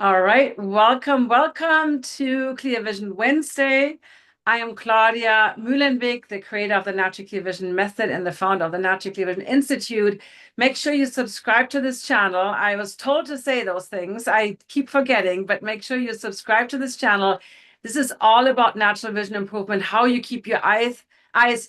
All right, welcome to Clear Vision Wednesday. I am Claudia Mühlenweg, the creator of the Natural Clear Vision Method and the founder of the Natural Clear Vision Institute. Make sure you subscribe to this channel. I was told to say those things. I keep forgetting, but make sure you subscribe to this channel. This is all about natural vision improvement, how you keep your eyes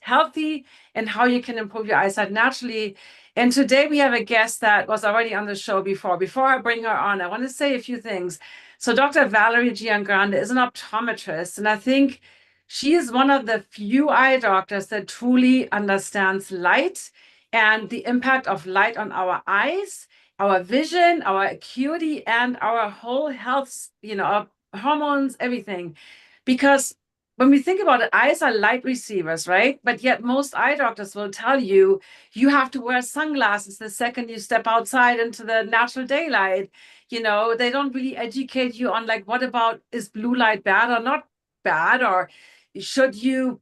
healthy and how you can improve your eyesight naturally. And today we have a guest that was already on the show before. Before I bring her on, I want to say a few things. So Dr. Valerie Giangrande is an optometrist, and I think she is one of the few eye doctors that truly understands light and the impact of light on our eyes, our vision, our acuity, and our whole health, our hormones, everything. Because when we think about it, eyes are light receivers, right? But yet most eye doctors will tell you you have to wear sunglasses the second you step outside into the natural daylight. They don't really educate you on like, what about, is blue light bad or not bad? Or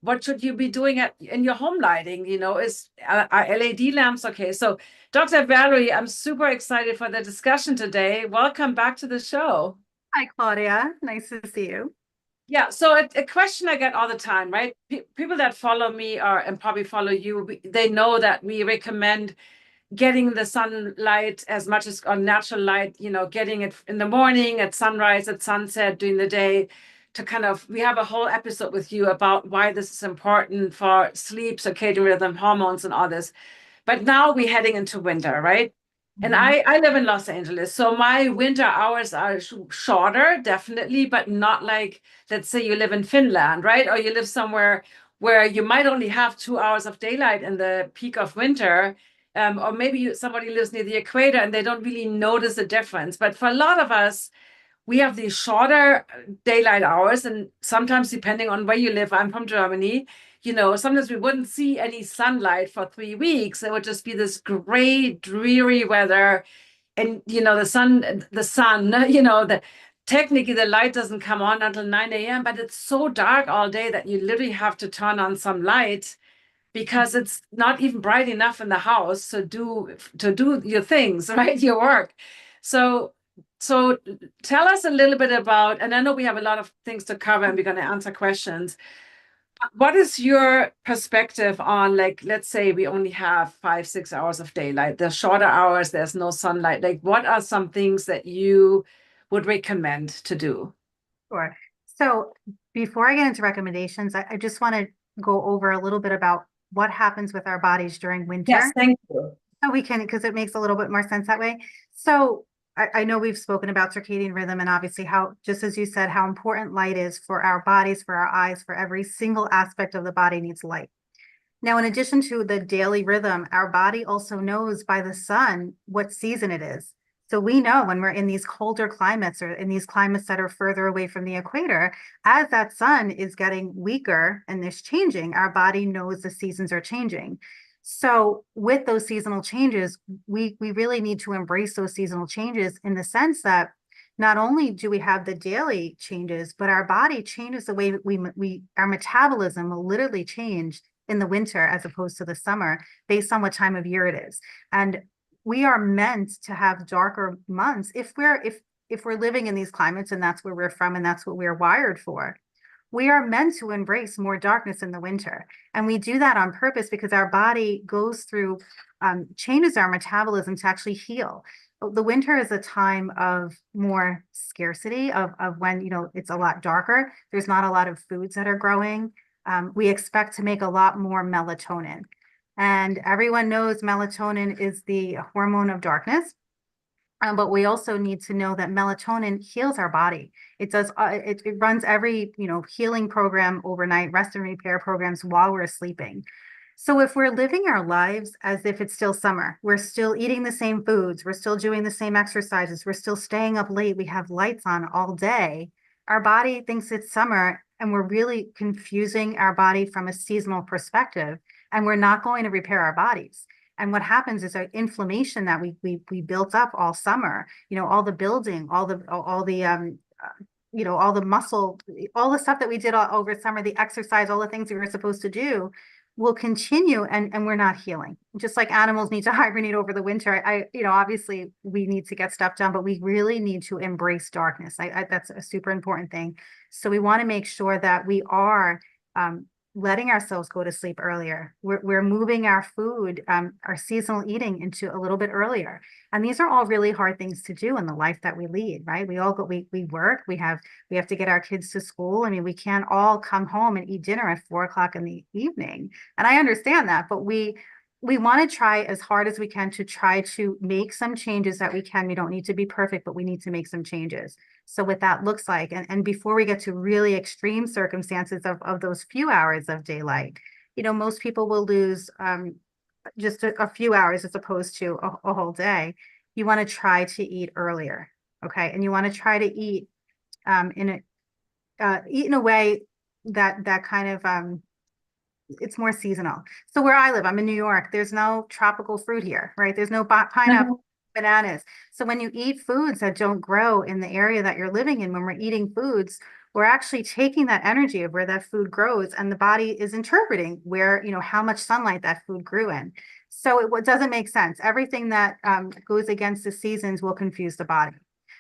what should you be doing in your home lighting? Are LED lamps okay? So Dr. Valerie, I'm super excited for the discussion today. Welcome back to the show. Hi, Claudia. Nice to see you. Yeah, so a question I get all the time, right? People that follow me and probably follow you, they know that we recommend getting the sunlight as much as on natural light, getting it in the morning, at sunrise, at sunset, during the day to we have a whole episode with you about why this is important for sleep, circadian rhythm, hormones, and all this. But now we're heading into winter, right? And Mhm. I live in Los Angeles, so my winter hours are shorter, definitely, but not like, let's say you live in Finland, right? Or you live somewhere where you might only have 2 hours of daylight in the peak of winter. Or maybe somebody lives near the equator and they don't really notice the difference. But for a lot of us, we have these shorter daylight hours, and sometimes depending on where you live, I'm from Germany, sometimes we wouldn't see any sunlight for 3 weeks. It would just be this gray, dreary weather. And the sun, technically the light doesn't come on until 9 a.m., but it's so dark all day that you literally have to turn on some light because it's not even bright enough in the house to do your things, right? Your work. So so tell us a little bit about, and I know we have a lot of things to cover and we're going to answer questions. What is your perspective on, like, let's say we only have 5, 6 hours of daylight, the shorter hours, there's no sunlight. Like, what are some things that you would recommend to do? Sure. So before I get into recommendations, I just want to go over a little bit about what happens with our bodies during Yes, winter. thank you. So we can, because it makes a little bit more sense that way. So I know we've spoken about circadian rhythm and obviously how, just as you said, how important light is for our bodies, for our eyes, for every single aspect of the body needs light. Now, in addition to the daily rhythm, our body also knows by the sun what season it is. So we know when we're in these colder climates or in these climates that are further away from the equator, as that sun is getting weaker and there's changing, our body knows the seasons are changing. So with those seasonal changes, we really need to embrace those seasonal changes in the sense that not only do we have the daily changes, but our body changes the way we our metabolism will literally change in the winter as opposed to the summer based on what time of year it is. And we are meant to have darker months if we're living in these climates and that's where we're from and that's what we're wired for. We are meant to embrace more darkness in the winter. And we do that on purpose because our body goes through, changes our metabolism to actually heal. The winter is a time of more scarcity of when, it's a lot darker. There's not a lot of foods that are growing. We expect to make a lot more melatonin. And everyone knows melatonin is the hormone of darkness. But we also need to know that melatonin heals our body. It does. It runs every healing program overnight, rest and repair programs while we're sleeping. So if we're living our lives as if it's still summer, we're still eating the same foods, we're still doing the same exercises, we're still staying up late, we have lights on all day. Our body thinks it's summer, and we're really confusing our body from a seasonal perspective, and we're not going to repair our bodies. And what happens is our inflammation that we built up all summer, all the building, all the muscle, all the stuff that we did over summer, the exercise, all the things we were supposed to do, will continue and we're not healing. Just like animals need to hibernate over the winter. Obviously we need to get stuff done, but we really need to embrace darkness. That's a super important thing. So we want to make sure that we are letting ourselves go to sleep earlier. We're moving our food, our seasonal eating into a little bit earlier. And these are all really hard things to do in the life that we lead, right? We all go, we work, we have to get our kids to school. I mean, we can't all come home and eat dinner at 4 o'clock in the evening. And I understand that, but we want to try as hard as we can to try to make some changes that we can. We don't need to be perfect, but we need to make some changes. So what that looks like, and before we get to really extreme circumstances of those few hours of daylight, most people will lose just a few hours as opposed to a whole day. You want to try to eat earlier, okay? And you want to try to eat in a way that kind of it's more seasonal. So where I live, I'm in New York, there's no tropical fruit here, right? There's no pineapple, bananas. So when you eat foods that don't grow in the area that you're living in, when we're eating foods, we're actually taking that energy of where that food grows, and the body is interpreting where, how much sunlight that food grew in. So it doesn't make sense. Everything that goes against the seasons will confuse the body.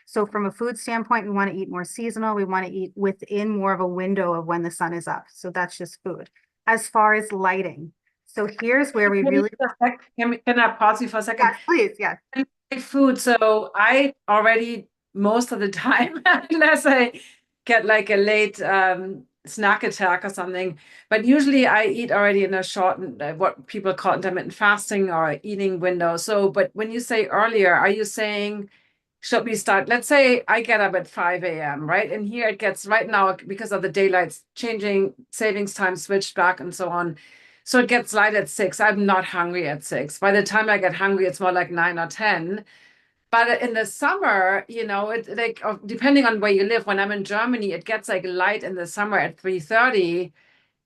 So from a food standpoint, we want to eat more seasonal. We want to eat within more of a window of when the sun is up. So that's just food. As far as lighting, so here's where we really can I pause you for a second? Yes, please. Yes. Food. So I already most of the time, unless I get like a late snack attack or something, but usually I eat already in a short, what people call intermittent fasting or eating window. So, but when you say earlier, are you saying should we start? Let's say I get up at 5 a.m., right? And here it gets right now because of the daylight changing, savings time switched back and so on. So it gets light at 6. I'm not hungry at 6. By the time I get hungry, it's more like 9 or 10. But in the summer, it like depending on where you live, when I'm in Germany, it gets like light in the summer at 3:30.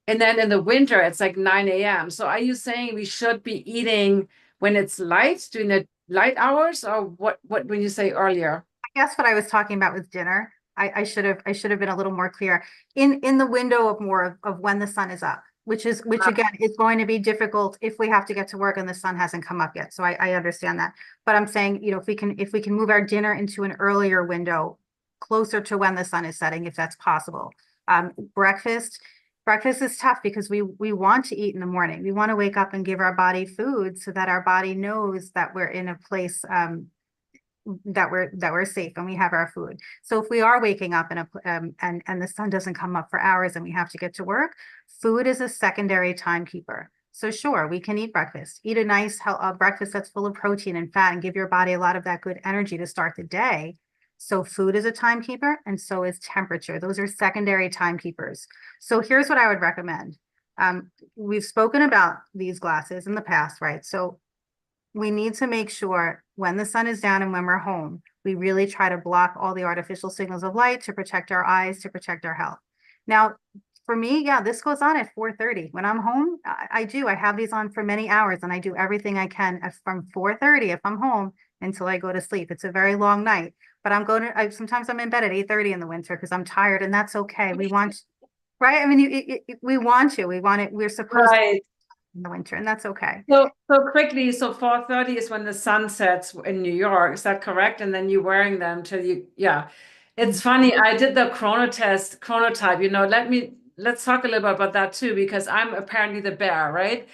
And then in the winter, it's like 9 a.m. So are you saying we should be eating when it's light, during the light hours, or what when you say earlier? I guess what I was talking about was dinner. I should have been a little more clear in the window of more of when the sun is up, which again is going to be difficult if we have to get to work and the sun hasn't come up yet. So I understand that. But I'm saying, if we can move our dinner into an earlier window, closer to when the sun is setting, if that's possible. Breakfast is tough because we want to eat in the morning. We want to wake up and give our body food so that our body knows that we're in a place that we're safe and we have our food. So if we are waking up and the sun doesn't come up for hours and we have to get to work, food is a secondary timekeeper. So sure, we can eat breakfast, eat a nice breakfast that's full of protein and fat and give your body a lot of that good energy to start the day. So food is a timekeeper and so is temperature. Those are secondary timekeepers. So here's what I would recommend. We've spoken about these glasses in the past, right? So we need to make sure when the sun is down and when we're home, we really try to block all the artificial signals of light to protect our eyes, to protect our health. Now, for me, yeah, this goes on at 4:30. When I'm home, I have these on for many hours and I do everything I can from 4:30 if I'm home until I go to sleep. It's a very long night, but sometimes I'm in bed at 8:30 in the winter because I'm tired, and that's okay. We want, right? I mean, we want it. We're supposed to in the winter, and that's okay. So quickly, so 4:30 is when the sun sets in New York. Is that correct? And then you're wearing them till yeah. It's funny. I did the chronotype. Let's talk a little bit about that too, because I'm apparently the bear, right?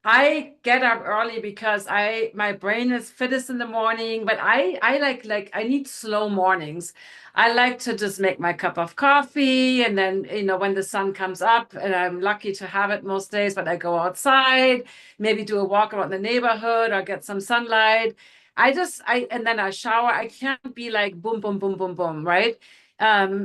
I get up early because my brain is fittest in the morning, but I like I need slow mornings. I like to just make my cup of coffee and then when the sun comes up, and I'm lucky to have it most days, but I go outside, maybe do a walk around the neighborhood or get some sunlight. And then I shower. I can't be like boom, boom, boom, boom, boom, right?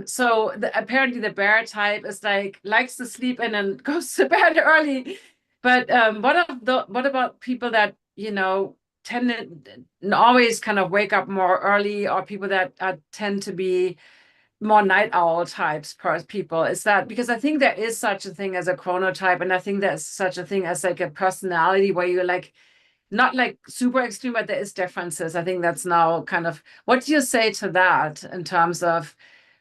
So apparently the bear type is like likes to sleep and then goes to bed early. But what about people that, tend to always kind of wake up more early, or people that tend to be more night owl types people? Is that because I think there is such a thing as a chronotype, and I think there's such a thing as like a personality where you're like not like super extreme, but there is differences. I think that's now kind of what do you say to that in terms of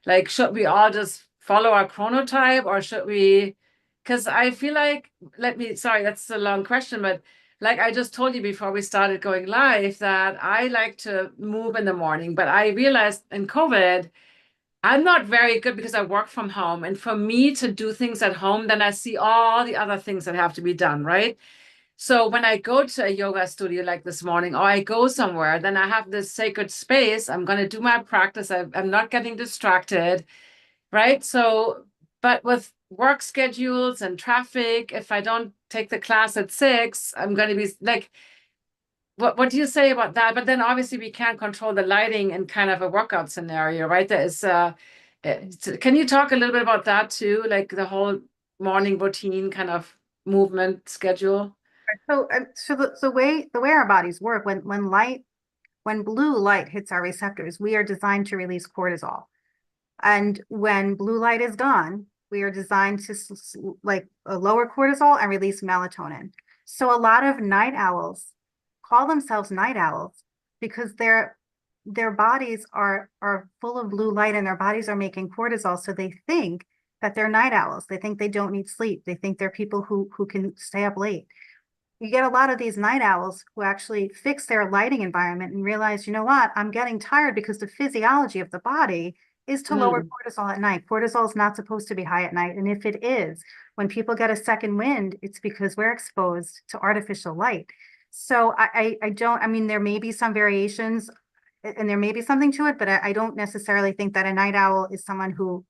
like, should we all just follow our chronotype, or should we Because I feel like, sorry, that's a long question, but like I just told you before we started going live that I like to move in the morning, but I realized in COVID, I'm not very good because I work from home. And for me to do things at home, then I see all the other things that have to be done, right? So when I go to a yoga studio like this morning, or I go somewhere, then I have this sacred space. I'm going to do my practice. I'm not getting distracted, right? So, but with work schedules and traffic, if I don't take the class at 6, I'm going to be like, what do you say about that? But then obviously we can't control the lighting in kind of a workout scenario, right? There is, can you talk a little bit about that too? Like the whole morning routine kind of movement schedule? So the way our bodies work, when blue light hits our receptors, we are designed to release cortisol. And when blue light is gone, we are designed to like lower cortisol and release melatonin. So a lot of night owls call themselves night owls because their bodies are full of blue light and their bodies are making cortisol. So they think that they're night owls. They think they don't need sleep. They think they're people who can stay up late. You get a lot of these night owls who actually fix their lighting environment and realize, you know what, I'm getting tired because the physiology of the body is to lower Mm. cortisol at night. Cortisol is not supposed to be high at night. And if it is, when people get a second wind, it's because we're exposed to artificial light. So I don't, I mean, there may be some variations and there may be something to it, but I don't necessarily think that a night owl is someone who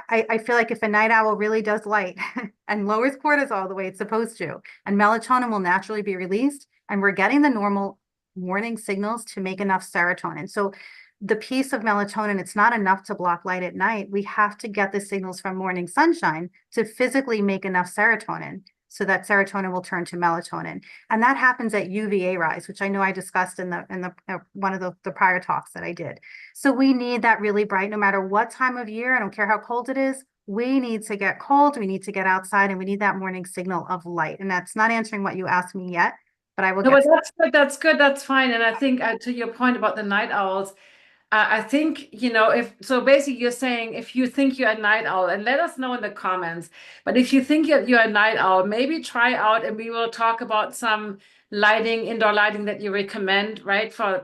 I feel like if a night owl really does light and lowers cortisol the way it's supposed to, and melatonin will naturally be released, and we're getting the normal morning signals to make enough serotonin. So the piece of melatonin, it's not enough to block light at night. We have to get the signals from morning sunshine to physically make enough serotonin so that serotonin will turn to melatonin. And that happens at UVA rise, which I know I discussed in the one of the prior talks that I did. So we need that really bright, no matter what time of year, I don't care how cold it is, we need to get cold, we need to get outside, and we need that morning signal of light. And that's not answering what you asked me yet, but I will No, get but to that's good. That's good. That's fine. And I think to your point about the night owls, I think, if so basically you're saying if you think you're a night owl, and let us know in the comments, but if you think you're a night owl, maybe try out and we will talk about some lighting, indoor lighting that you recommend, right, for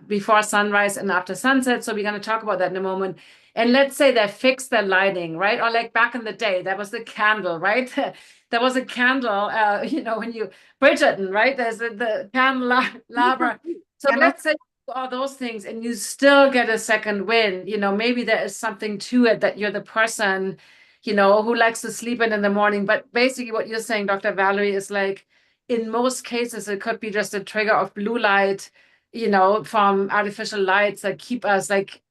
before sunrise and after sunset. So we're going to talk about that in a moment. And let's say they fix their lighting, right? Or like back in the day, that was the candle, right? There was a candle, when you, Bridgerton, right? There's the candelabra. So yeah, no, let's say all those things and you still get a second win, maybe there is something to it that you're the person, who likes to sleep in the morning. But basically what you're saying, Dr. Valerie, is like in most cases it could be just a trigger of blue light, from artificial lights that keep us like,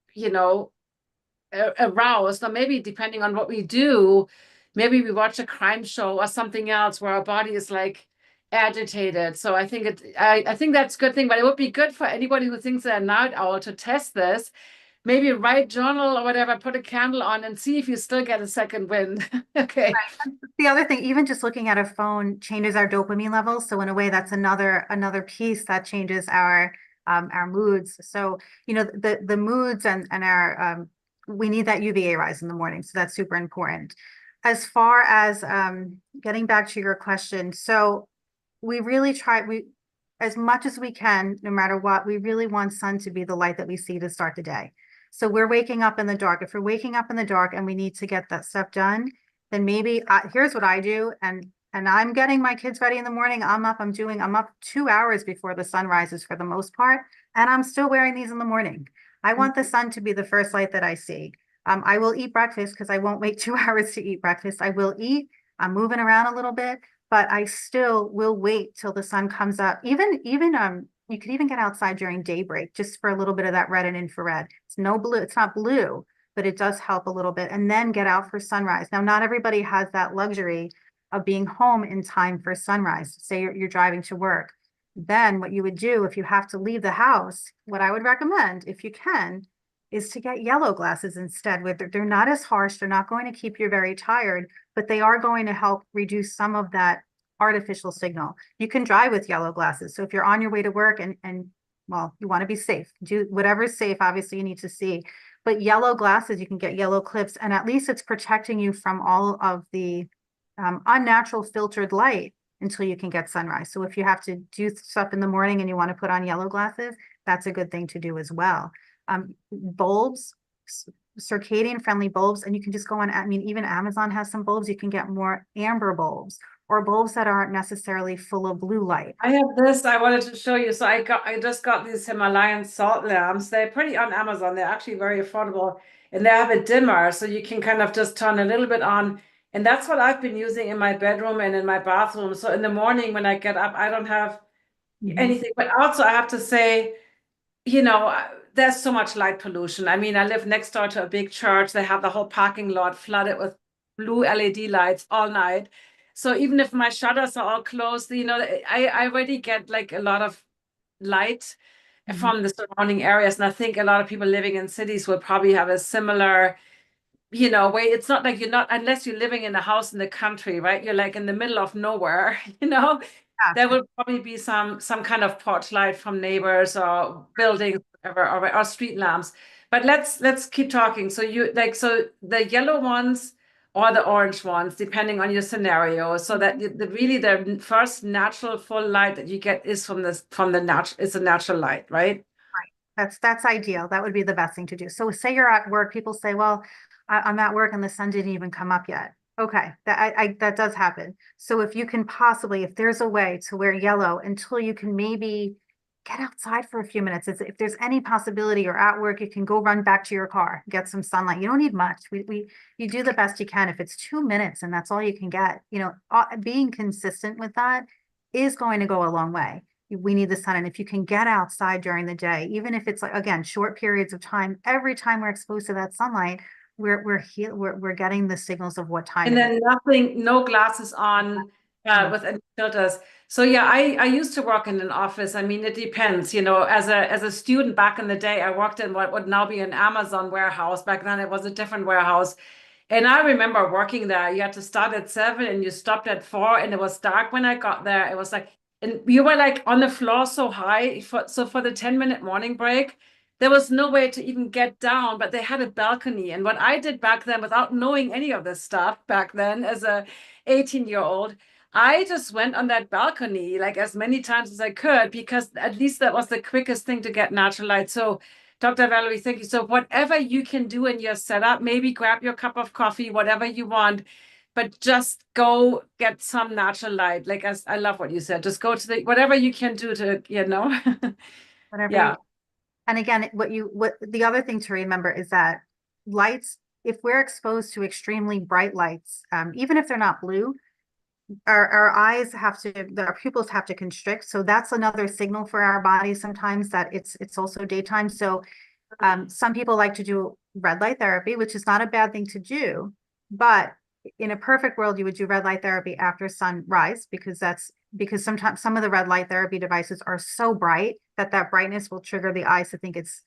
aroused. Or maybe depending on what we do, maybe we watch a crime show or something else where our body is like agitated. So I think I think that's a good thing, but it would be good for anybody who thinks they're a night owl to test this. Maybe write journal or whatever, put a candle on and see if you still get a second wind. Okay. the other thing, even just looking at a phone changes our dopamine levels. So in a way, that's another piece that changes our moods. So, the moods and our we need that UVA rise in the morning. So that's super important. As far as getting back to your question, so we really we as much as we can, no matter what, we really want sun to be the light that we see to start the day. So we're waking up in the dark. If we're waking up in the dark and we need to get that stuff done, then maybe here's what I do. And I'm getting my kids ready in the morning. I'm up 2 hours before the sun rises for the most part. And I'm still wearing these in the morning. I want the sun to be the first light that I see. I will eat breakfast because I won't wait 2 hours to eat breakfast. I will eat. I'm moving around a little bit, but I still will wait till the sun comes up. Even you could even get outside during daybreak just for a little bit of that red and infrared. It's no blue, it's not blue, but it does help a little bit. And then get out for sunrise. Now, not everybody has that luxury of being home in time for sunrise. Say you're driving to work. Then what you would do if you have to leave the house, what I would recommend, if you can, is to get yellow glasses instead. They're not as harsh, they're not going to keep you very tired, but they are going to help reduce some of that artificial signal. You can drive with yellow glasses. So if you're on your way to work and well, you want to be safe, do whatever's safe, obviously you need to see. But yellow glasses, you can get yellow clips, and at least it's protecting you from all of the unnatural filtered light until you can get sunrise. So if you have to do stuff in the morning and you want to put on yellow glasses, that's a good thing to do as well. Bulbs, circadian friendly bulbs, and you can just go on, I mean, even Amazon has some bulbs. You can get more amber bulbs or bulbs that aren't necessarily full of blue light. I have this I wanted to show you. So I just got these Himalayan salt lamps. They're pretty on Amazon. They're actually very affordable and they have a dimmer so you can kind of just turn a little bit on. And that's what I've been using in my bedroom and in my bathroom. So in the morning when I get up, I don't have Mhm. anything. But also I have to say, you know, there's so much light pollution. I mean, I live next door to a big church. They have the whole parking lot flooded with blue LED lights all night. So even if my shutters are all closed, you know, I already get like a lot of light Mhm. from the surrounding areas. And I think a lot of people living in cities will probably have a similar, you know, way. It's not like you're not, unless you're living in a house in the country, right? You're like in the middle of nowhere, you know, there Yeah. will probably be some kind of porch light from neighbors or buildings or street lamps. But let's keep talking. So you like so the yellow ones or the orange ones, depending on your scenario, so that really the first natural full light that you get is from the natural is a natural light, right? Right. That's ideal. That would be the best thing to do. So say you're at work, people say, well, I'm at work and the sun didn't even come up yet. Okay, that does happen. So if you can possibly, if there's a way to wear yellow until you can maybe get outside for a few minutes, if there's any possibility you're at work, you can go run back to your car, get some sunlight. You don't need much. You do the best you can. If it's 2 minutes and that's all you can get, being consistent with that is going to go a long way. We need the sun. And if you can get outside during the day, even if it's like, again, short periods of time, every time we're exposed to that sunlight, we're getting the signals of what time And it is. then nothing, no glasses on No. with any filters. So yeah, I used to work in an office. I mean, it depends. You know, as a student back in the day, I worked in what would now be an Amazon warehouse. Back then, it was a different warehouse. And I remember working there. You had to start at 7 and you stopped at 4, and it was dark when I got there. It was like, and you were like on the floor so high. So for the 10-minute morning break, there was no way to even get down, but they had a balcony. And what I did back then, without knowing any of this stuff back then, as a 18-year-old, I just went on that balcony like as many times as I could because at least that was the quickest thing to get natural light. So, Dr. Valerie, thank you. So, whatever you can do in your setup, maybe grab your cup of coffee, whatever you want, but just go get some natural light. Like, as I love what you said, just go to the whatever you can do to, Whatever you yeah. can. And again, what the other thing to remember is that lights, if we're exposed to extremely bright lights, even if they're not blue, our eyes have to, our pupils have to constrict. So that's another signal for our body sometimes that it's also daytime. So some people like to do red light therapy, which is not a bad thing to do, but in a perfect world, you would do red light therapy after sunrise because sometimes some of the red light therapy devices are so bright that brightness will trigger the eyes to think it's,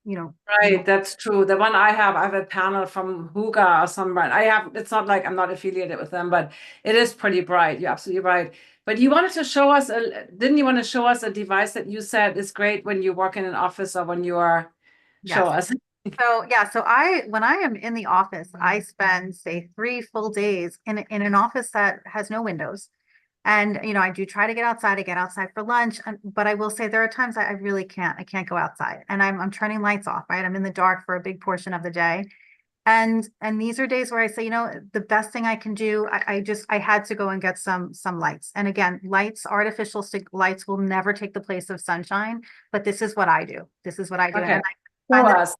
Right, that's true. The one I have a panel from Huga or some brand. It's not like I'm not affiliated with them, but it is pretty bright. You're absolutely right. But you wanted to show us didn't you want to show us a device that you said is great when you work in an office or when you are, show yes. us. So yeah, when I am in the office, I spend say 3 full days in an office that has no windows. And I do try to get outside. I get outside for lunch, but I will say there are times I really can't. I can't go outside, and I'm turning lights off. Right, I'm in the dark for a big portion of the day, and these are days where I say, the best thing I can do. I had to go and get some lights. And again, lights, artificial stick lights will never take the place of sunshine. But this is what I do. This is what I do, and Okay, I show find that. us.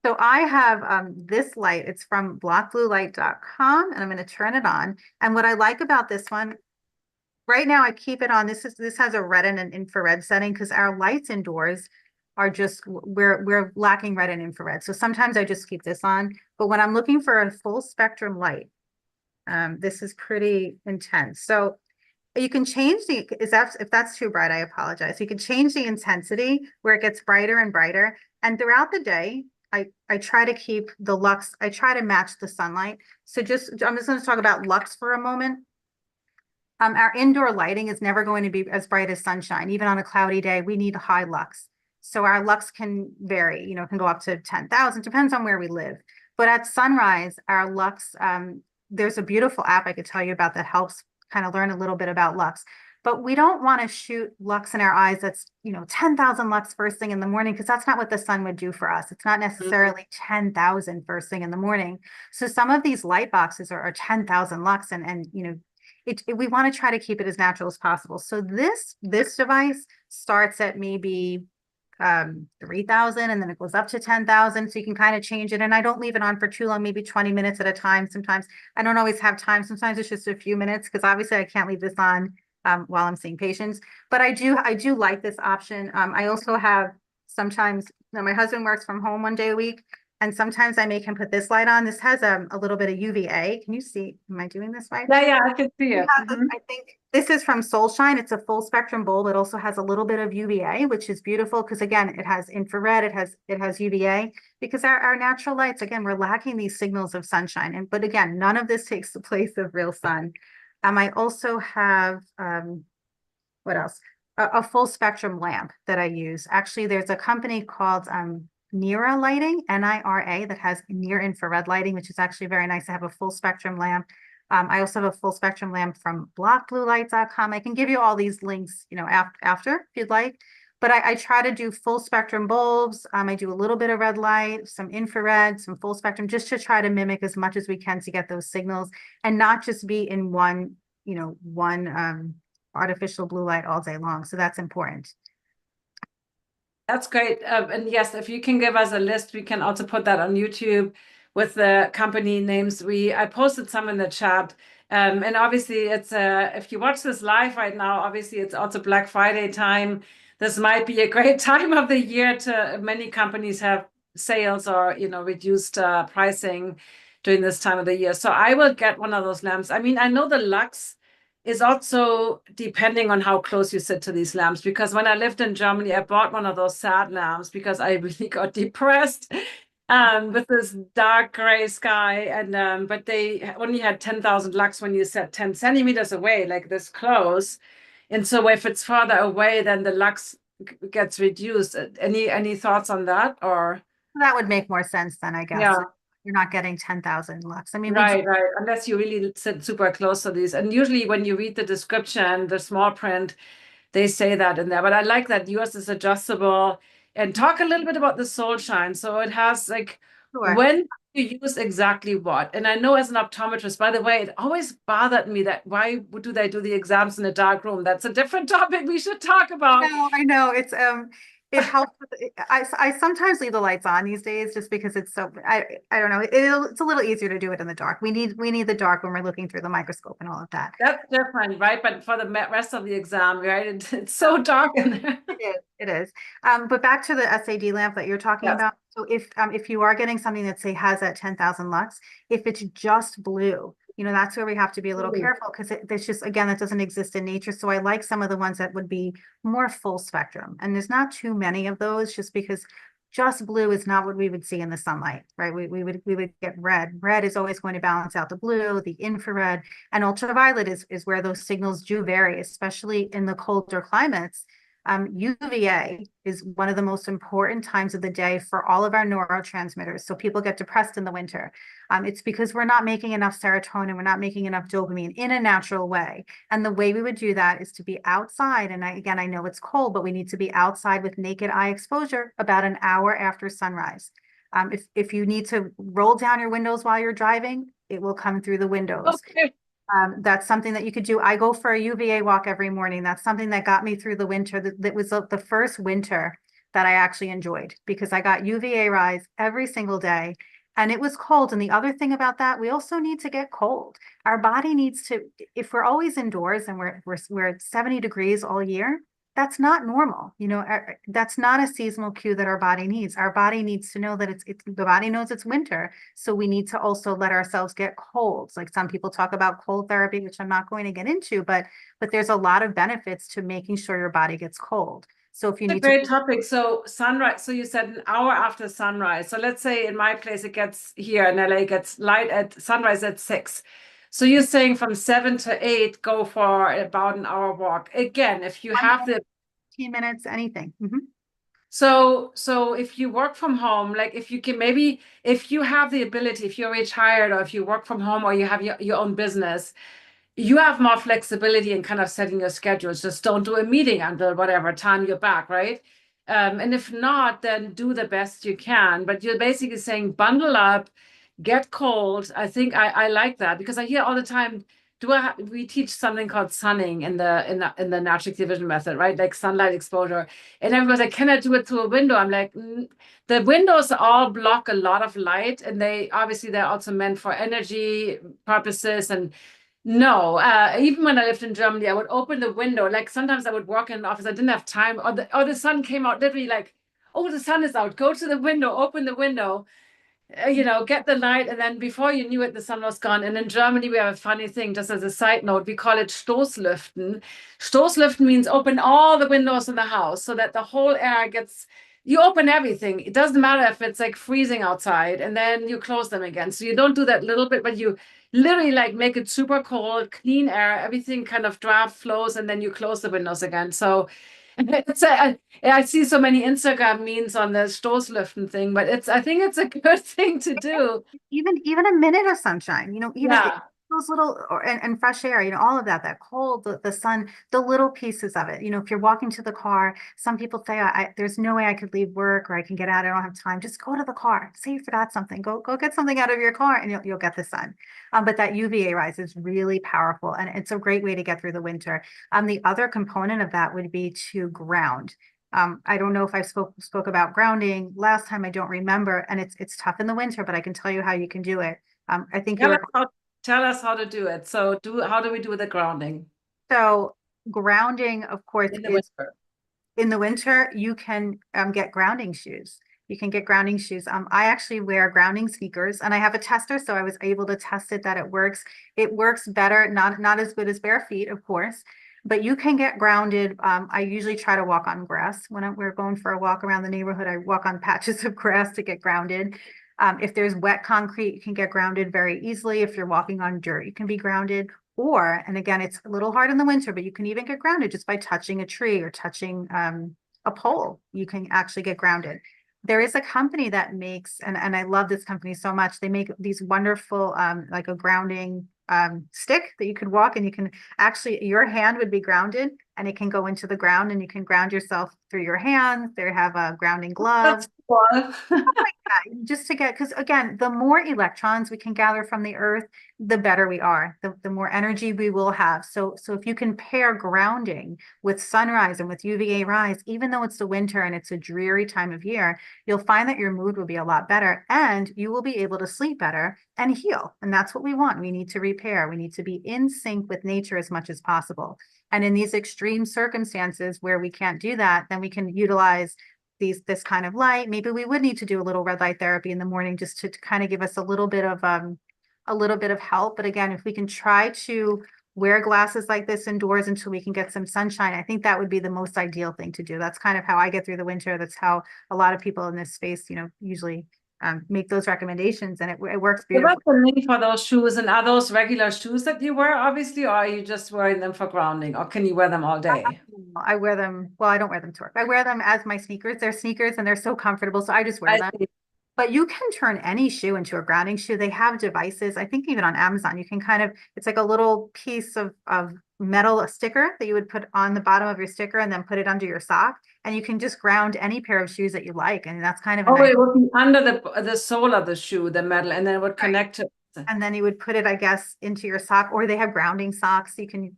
So I have this light. It's from blockbluelight.com, and I'm going to turn it on. And what I like about this one, right now I keep it on. This has a red and an infrared setting because our lights indoors are just we're lacking red and infrared. So sometimes I just keep this on. But when I'm looking for a full spectrum light, this is pretty intense. So you can change if that's too bright, I apologize. You can change the intensity where it gets brighter and brighter. And throughout the day, I try to keep the lux, I try to match the sunlight. So I'm just going to talk about lux for a moment. Our indoor lighting is never going to be as bright as sunshine. Even on a cloudy day, we need high lux. So our lux can vary, can go up to 10,000, depends on where we live. But at sunrise, our lux there's a beautiful app I could tell you about that helps kind of learn a little bit about lux. But we don't want to shoot lux in our eyes that's, 10,000 lux first thing in the morning, because that's not what the sun would do for us. It's not necessarily 10,000 first thing in the morning. So some of these light boxes are 10,000 lux, and we want to try to keep it as natural as possible. So this device starts at maybe 3,000, and then it goes up to 10,000. So you can kind of change it. And I don't leave it on for too long, maybe 20 minutes at a time. Sometimes I don't always have time. Sometimes it's just a few minutes, because obviously I can't leave this on while I'm seeing patients. But I do like this option. I also have sometimes, my husband works from home 1 day a week, and sometimes I make him put this light on. This has a little bit of UVA. Can you see? Am I doing this right? Yeah, I can see it. I think this is from Soulshine. It's a full spectrum bulb. It also has a little bit of UVA, which is beautiful, because again, it has infrared, it has UVA, because our natural lights, again, we're lacking these signals of sunshine. But again, none of this takes the place of real sun. I also have what else? A full spectrum lamp that I use. Actually, there's a company called Nira Lighting, Nira, that has near infrared lighting, which is actually very nice. I have a full spectrum lamp. I also have a full spectrum lamp from blockbluelight.com. I can give you all these links, after if you'd like. But I try to do full spectrum bulbs. I do a little bit of red light, some infrared, some full spectrum, just to try to mimic as much as we can to get those signals, and not just be in one artificial blue light all day long. So that's important. That's great. And yes, if you can give us a list, we can also put that on YouTube with the company names. I posted some in the chat. And obviously it's if you watch this live right now, obviously it's also Black Friday time. This might be a great time of the year many companies have sales or, reduced pricing during this time of the year. So I will get one of those lamps. I mean, I know the Lux is also depending on how close you sit to these lamps. Because when I lived in Germany, I bought one of those sad lamps because I really got depressed with this dark gray sky. And but they only had 10,000 lux when you sat 10 centimeters away, like this close. And so if it's farther away, then the lux gets reduced. Any thoughts on that? Or That would make more sense then, I guess. yeah. You're not getting 10,000 lux. I mean, Right. Unless you really sit super close to these. And usually when you read the description, the small print, they say that in there. But I like that yours is adjustable. And talk a little bit about the soul shine. So it has like, sure. when you use exactly what? And I know as an optometrist, by the way, it always bothered me that why do they do the exams in a dark room? That's a different topic we should talk about. I know. It helps I sometimes leave the lights on these days, just because it's so, I don't know. It's a little easier to do it in the dark. We need the dark when we're looking through the microscope and all of that. That's different, right? But for the rest of the exam, right? It's so dark in there. It is. But back to the SAD lamp that you're talking Yes. about. So if you are getting something that, say, has that 10,000 lux, if it's just blue, that's where we have to be a little careful, because there's just, again, that doesn't exist in nature. So I like some of the ones that would be more full spectrum, and there's not too many of those, just because just blue is not what we would see in the sunlight, right? We would get red. Red is always going to balance out the blue, the infrared, and ultraviolet is where those signals do vary, especially in the colder climates. UVA is one of the most important times of the day for all of our neurotransmitters. So people get depressed in the winter. It's because we're not making enough serotonin, we're not making enough dopamine in a natural way. And the way we would do that is to be outside. And I know it's cold, but we need to be outside with naked eye exposure about an hour after sunrise. If you need to roll down your windows while you're driving, it will come through the windows. Okay. That's something that you could do. I go for a UVA walk every morning. That's something that got me through the winter. That was the first winter that I actually enjoyed, because I got UVA rise every single day, and it was cold. And the other thing about that, we also need to get cold. Our body needs to, if we're always indoors and we're at 70 degrees all year, that's not normal. That's not a seasonal cue that our body needs. Our body needs to know that the body knows it's winter. So we need to also let ourselves get colds. Like some people talk about cold therapy, which I'm not going to get into, but there's a lot of benefits to making sure your body gets cold. So if you need a great topic. So sunrise, so you said an hour after sunrise. So let's say in my place, it gets here in LA, gets light at sunrise at 6. So you're saying from 7 to 8, go for about an hour walk. Again, if you have the 15 minutes, anything. So if you work from home, like if you can maybe if you have the ability, if you're retired or if you work from home or you have your own business, you have more flexibility in kind of setting your schedules. Just don't do a meeting until whatever time you're back, right? And if not, then do the best you can. But you're basically saying bundle up, get cold. I think I like that because I hear all the time. We teach something called sunning in the natural vision method, right? Like sunlight exposure. And everyone's like, can I do it through a window? I'm like, the windows all block a lot of light, and they're also meant for energy purposes and no, even when I lived in Germany, I would open the window. Like sometimes I would walk in the office, I didn't have time, or the sun came out literally like, oh, the sun is out. Go to the window, open the window, get the light, and then before you knew it, the sun was gone. And in Germany, we have a funny thing, just as a side note, we call it Stoßlüften. Stoßlüften means open all the windows in the house so that the whole air gets, you open everything. It doesn't matter if it's like freezing outside, and then you close them again. So you don't do that little bit, but you literally like make it super cold, clean air, everything kind of draft flows, and then you close the windows again. So I see so many Instagram memes on the Stoßlüften thing, but I think it's a good thing to do. Even a minute of sunshine, even Yeah. those little and fresh air, all of that cold, the sun, the little pieces of it. If you're walking to the car, some people say, there's no way I could leave work or I can get out. I don't have time. Just go to the car. Say you forgot something. Go get something out of your car and you'll get the sun. But that UVA rise is really powerful and it's a great way to get through the winter. The other component of that would be to ground. I don't know if I spoke about grounding last time. I don't remember, and it's tough in the winter, but I can tell you how you can do it. I think Tell us tell us how to do it. So how do we do the grounding so grounding, of course, in the is winter? in the winter. You can get grounding shoes. You can get grounding shoes. I actually wear grounding sneakers, and I have a tester, so I was able to test it that it works. It works better, not as good as bare feet, of course, but you can get grounded. I usually try to walk on grass when we're going for a walk around the neighborhood. I walk on patches of grass to get grounded. If there's wet concrete, you can get grounded very easily. If you're walking on dirt, you can be grounded. Or, and again, it's a little hard in the winter, but you can even get grounded just by touching a tree or touching a pole. You can actually get grounded. There is a company that makes, and I love this company so much. They make these wonderful, like a grounding stick that you could walk and you can actually, your hand would be grounded and it can go into the ground and you can ground yourself through your hands. They have a grounding glove. That's cool. Just to get, because again, the more electrons we can gather from the earth, the better we are, the more energy we will have. So if you can pair grounding with sunrise and with UVA rise, even though it's the winter and it's a dreary time of year, you'll find that your mood will be a lot better and you will be able to sleep better and heal. And that's what we want. We need to repair. We need to be in sync with nature as much as possible. And in these extreme circumstances where we can't do that, then we can utilize this kind of light. Maybe we would need to do a little red light therapy in the morning just to kind of give us a little bit of help. But again, if we can try to wear glasses like this indoors until we can get some sunshine, I think that would be the most ideal thing to do. That's kind of how I get through the winter. That's how a lot of people in this space, usually make those recommendations, and it works So beautifully. what's the need for those shoes? And are those regular shoes that you wear, obviously, or are you just wearing them for grounding, or can you wear them all day? I wear them. Well, I don't wear them to work. I wear them as my sneakers. They're sneakers and they're so comfortable. So I just wear I them. see. But you can turn any shoe into a grounding shoe. They have devices. I think even on Amazon, you can it's like a little piece of metal sticker that you would put on the bottom of your sticker and then put it under your sock. And you can just ground any pair of shoes that you like. And that's kind of a Oh, nice, it would be under the sole of the shoe, the metal, and then it would right. connect to. And then you would put it, I guess, into your sock, or they have grounding socks. You can,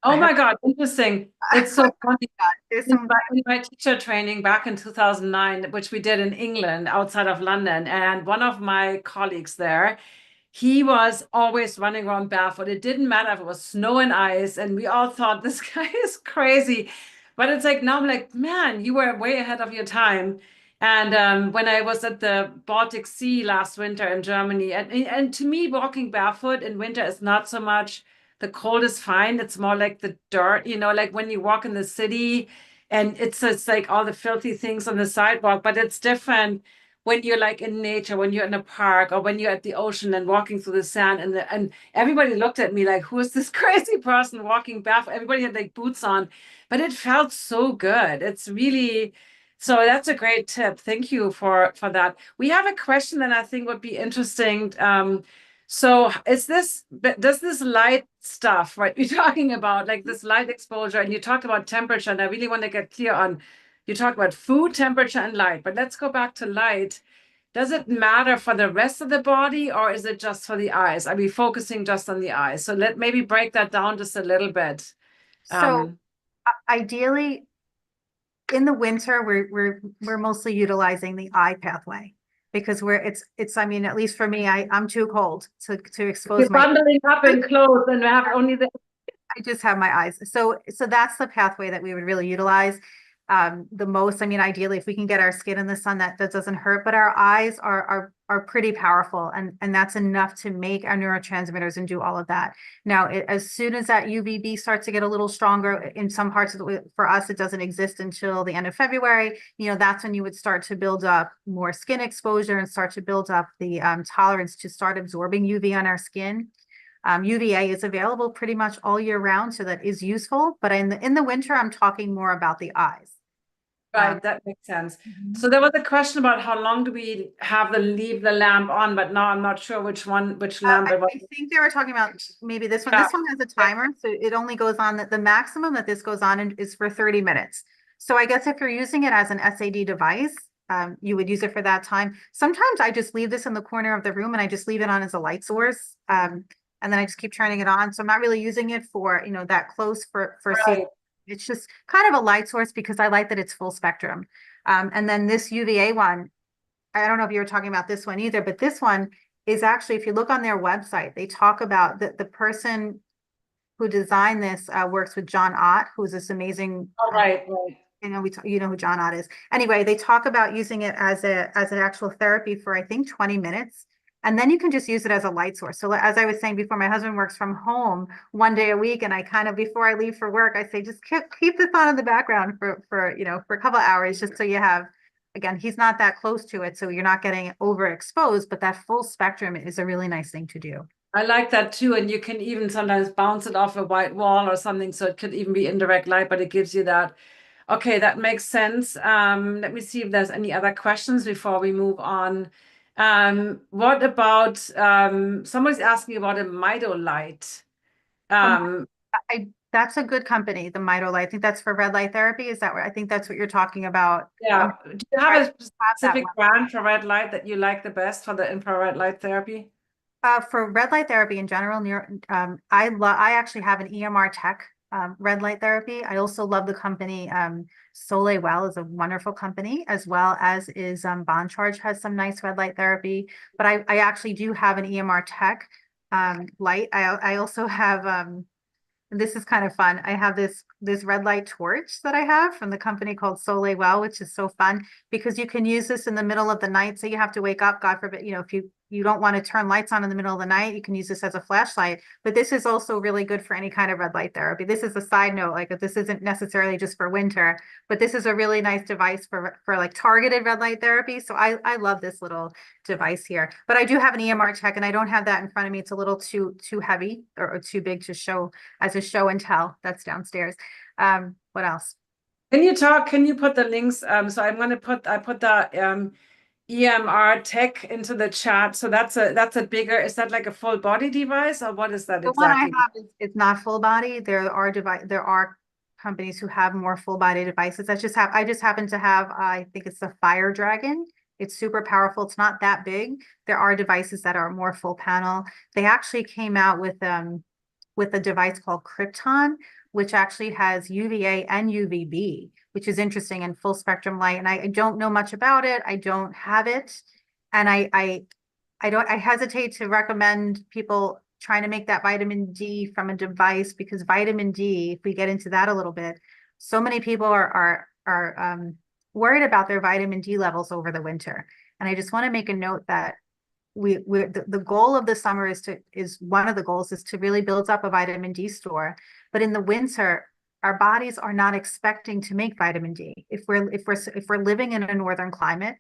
I Oh have, my God, interesting. It's so funny. there's In some, my teacher training back in 2009, which we did in England outside of London, and one of my colleagues there, he was always running around barefoot. It didn't matter if it was snow and ice, and we all thought this guy is crazy. But it's like now I'm like, man, you were way ahead of your time. And when I was at the Baltic Sea last winter in Germany, and to me, walking barefoot in winter is not so much the cold is fine. It's more like the dirt, like when you walk in the city and it's like all the filthy things on the sidewalk, but it's different when you're like in nature, when you're in a park or when you're at the ocean and walking through the sand and everybody looked at me like, who is this crazy person walking barefoot? Everybody had like boots on, but it felt so good. It's really So that's a great tip. Thank you for that. We have a question that I think would be interesting. So does this light stuff, right? You're talking about like this light exposure, and you talked about temperature, and I really want to get clear on, you talked about food, temperature, and light, but let's go back to light. Does it matter for the rest of the body, or is it just for the eyes? Are we focusing just on the eyes? So let maybe break that down just a little bit. So Um, ideally, in the winter, we're mostly utilizing the eye pathway because I mean, at least for me, I'm too cold to expose You're my. bundling up in clothes and we have only the I just have my eyes. So that's the pathway that we would really utilize the most. I mean, ideally, if we can get our skin in the sun, that doesn't hurt, but our eyes are pretty powerful, and that's enough to make our neurotransmitters and do all of that. Now, as soon as that UVB starts to get a little stronger in some parts of for us, it doesn't exist until the end of February. You know, that's when you would start to build up more skin exposure and start to build up the tolerance to start absorbing UV on our skin. UVA is available pretty much all year round, so that is useful. But in the winter, I'm talking more about the eyes. right, that makes sense. Mhm. So there was a question about how long do we have the leave the lamp on, but now I'm not sure which lamp it was. I think they were talking about maybe this one. Yeah, This one has a yeah. timer, so it only goes on the maximum that this goes on is for 30 minutes. So I guess if you're using it as an SAD device, you would use it for that time. Sometimes I just leave this in the corner of the room and I just leave it on as a light source. And then I just keep turning it on. So I'm not really using it for, that close for seeing. Right. It's just kind of a light source because I like that it's full spectrum. And then this UVA one, I don't know if you were talking about this one either, but this one is actually, if you look on their website, they talk about the person who designed this works with John Ott, who's this amazing, All right, right. you know who John Ott is. Anyway, they talk about using it as an actual therapy for I think 20 minutes. And then you can just use it as a light source. So as I was saying before, my husband works from home one day a week, and I kind of before I leave for work, I say just keep this on in the background for a couple of hours, just so you have. Again, he's not that close to it, so you're not getting overexposed, but that full spectrum is a really nice thing to do. I like that too. And you can even sometimes bounce it off a white wall or something. So it could even be indirect light, but it gives you that. Okay, that makes sense. Let me see if there's any other questions before we move on. What about somebody's asking about a Midolite? Um, Um, that's a good company, the Mitolite. I think that's for red light therapy. Is that what I think that's what you're talking about? yeah. Do you I have a have that specific one. brand for red light that you like the best for the infrared light therapy? For red light therapy in general, I actually have an EMR Tech red light therapy. I also love the company Soleil Well is a wonderful company, as well as is Bond Charge has some nice red light therapy. But I actually do have an EMR Tech light. I also have this is kind of fun. I have this red light torch that I have from the company called Soleil Well, which is so fun because you can use this in the middle of the night. So you have to wake up, God forbid, if you don't want to turn lights on in the middle of the night, you can use this as a flashlight. But this is also really good for any kind of red light therapy. This is a side note, like if this isn't necessarily just for winter, but this is a really nice device for like targeted red light therapy. So I love this little device here. But I do have an EMR Tech, and I don't have that in front of me. It's a little too heavy or too big to show as a show and tell. That's downstairs. What else? Can you put the links? So I put the EMR tech into the chat. So that's a bigger, is that like a full body device or what is that The one I exactly? have is not full body. There are companies who have more full body devices. I just happen to have I think it's the Fire Dragon. It's super powerful. It's not that big. There are devices that are more full panel. They actually came out with a device called Krypton, which actually has UVA and UVB, which is interesting, and full spectrum light. And I don't know much about it. I don't have it. And I hesitate to recommend people trying to make that vitamin D from a device because vitamin D, if we get into that a little bit, so many people are worried about their vitamin D levels over the winter. And I just want to make a note that the goal of the summer is one of the goals is to really build up a vitamin D store. But in the winter, our bodies are not expecting to make vitamin D. If we're living in a northern climate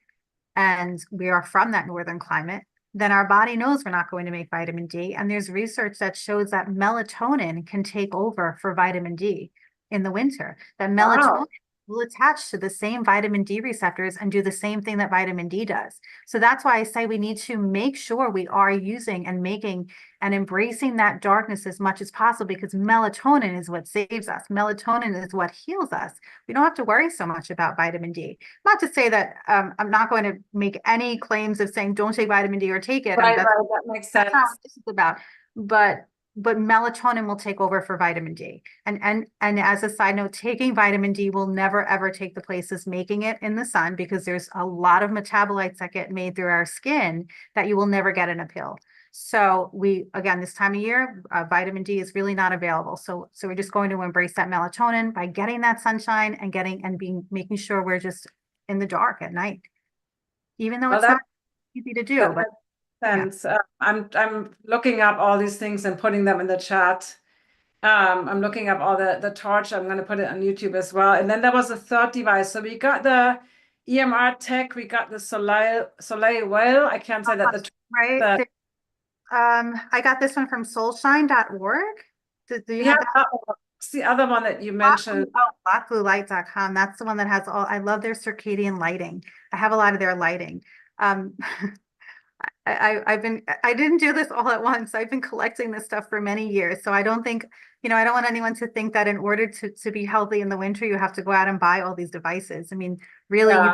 and we are from that northern climate, then our body knows we're not going to make vitamin D. And there's research that shows that melatonin can take over for vitamin D in the winter. That melatonin Wow. will attach to the same vitamin D receptors and do the same thing that vitamin D does. So that's why I say we need to make sure we are using and making and embracing that darkness as much as possible, because melatonin is what saves us. Melatonin is what heals us. We don't have to worry so much about vitamin D. Not to say that I'm not going to make any claims of saying don't take vitamin D or take it. Right, right, that makes That's not sense. what this is about. But melatonin will take over for vitamin D. And as a side note, taking vitamin D will never ever take the place of making it in the sun, because there's a lot of metabolites that get made through our skin that you will never get in a pill. So again, this time of year, vitamin D is really not available. So we're just going to embrace that melatonin by getting that sunshine and making sure we're just in the dark at night, even though Well, it's not easy to do, that but makes yeah. sense. I'm looking up all these things and putting them in the chat. I'm looking up all the torch. I'm going to put it on YouTube as well. And then there was a third device. So we got the EMR Tech, we got the Soleil Well. I can't say that Right. the I got this one from soulshine.org. Do you yeah, have that? that one. It's the other one that you mentioned. Blackbluelight.com. That's the one that has I love their circadian lighting. I have a lot of their lighting. Um, I didn't do this all at once. I've been collecting this stuff for many years. So I don't think, I don't want anyone to think that in order to be healthy in the winter, you have to go out and buy all these devices. I mean, really, you Yeah.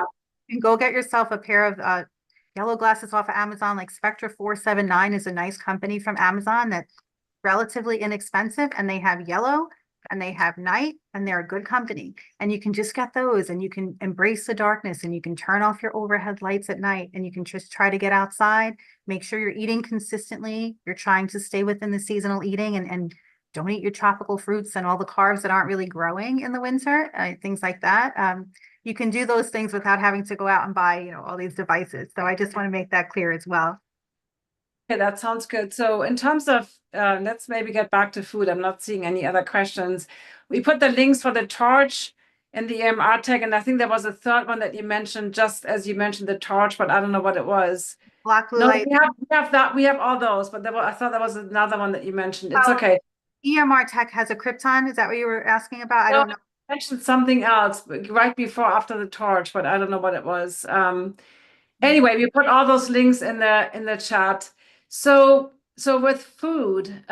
can go get yourself a pair of yellow glasses off of Amazon. Like Spectra 479 is a nice company from Amazon that's relatively inexpensive, and they have yellow and they have night, and they're a good company. And you can just get those, and you can embrace the darkness, and you can turn off your overhead lights at night, and you can just try to get outside, make sure you're eating consistently. You're trying to stay within the seasonal eating, and don't eat your tropical fruits and all the carbs that aren't really growing in the winter, things like that. You can do those things without having to go out and buy, all these devices. So I just want to make that clear as well. Okay, that sounds good. So in terms of, let's maybe get back to food. I'm not seeing any other questions. We put the links for the torch in the EMR tag, and I think there was a third one that you mentioned, just as you mentioned the torch, but I don't know what it was. Black blue No, light. we have that. We have all those, but I thought there was another one that you mentioned. It's Oh, okay. EMR Tech has a Krypton. Is that what you were asking about? I No, don't you know. mentioned something else right before after the torch, but I don't know what it was. Anyway, we put all those links in the chat. So with food,